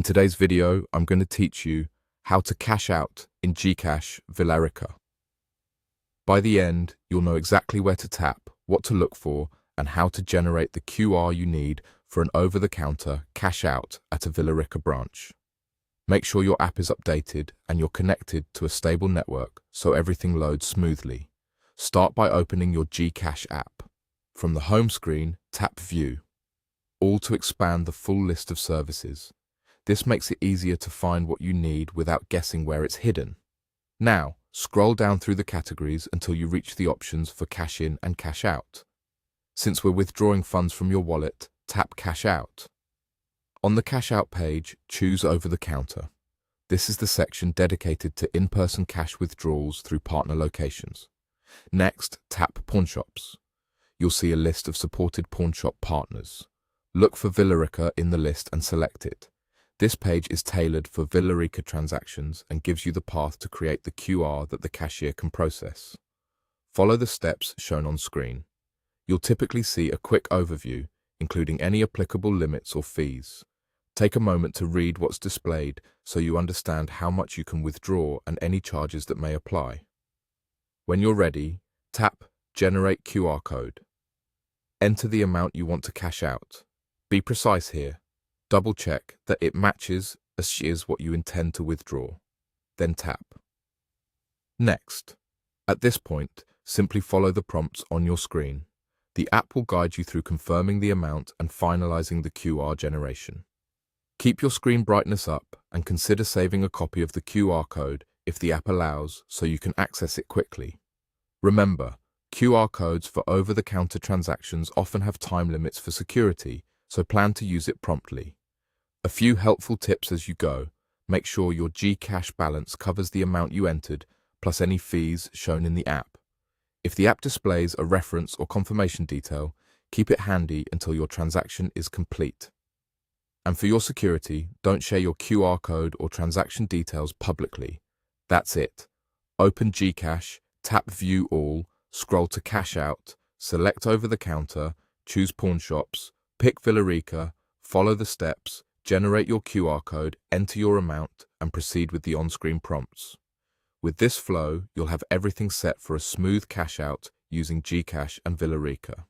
In today's video, I'm going to teach you how to cash out in GCash Villarica. By the end, you'll know exactly where to tap, what to look for, and how to generate the QR you need for an over-the-counter cash out at a Villarica branch. Make sure your app is updated and you're connected to a stable network so everything loads smoothly. Start by opening your GCash app. From the home screen, tap View, all to expand the full list of services. This makes it easier to find what you need without guessing where it's hidden. Now, scroll down through the categories until you reach the options for cash in and cash out. Since we're withdrawing funds from your wallet, tap Cash Out. On the Cash Out page, choose Over the Counter. This is the section dedicated to in-person cash withdrawals through partner locations. Next, tap Pawnshops. You'll see a list of supported pawnshop partners. Look for Villarica in the list and select it. This page is tailored for Villarica transactions and gives you the path to create the QR that the cashier can process. Follow the steps shown on screen. You'll typically see a quick overview, including any applicable limits or fees. Take a moment to read what's displayed so you understand how much you can withdraw and any charges that may apply. When you're ready, tap Generate QR Code. Enter the amount you want to cash out. Be precise here. Double-check that it matches as what you intend to withdraw. Then tap. Next. At this point, simply follow the prompts on your screen. The app will guide you through confirming the amount and finalizing the QR generation. Keep your screen brightness up and consider saving a copy of the QR code if the app allows so you can access it quickly. Remember, QR codes for over-the-counter transactions often have time limits for security, so plan to use it promptly. A few helpful tips as you go. Make sure your GCash balance covers the amount you entered, plus any fees shown in the app. If the app displays a reference or confirmation detail, keep it handy until your transaction is complete. And for your security, don't share your QR code or transaction details publicly. That's it. Open GCash, tap View All, scroll to Cash Out, select Over the Counter, choose Pawnshops, pick Villarica, follow the steps, generate your QR code, enter your amount, and proceed with the on-screen prompts. With this flow, you'll have everything set for a smooth cash out using GCash and Villarica.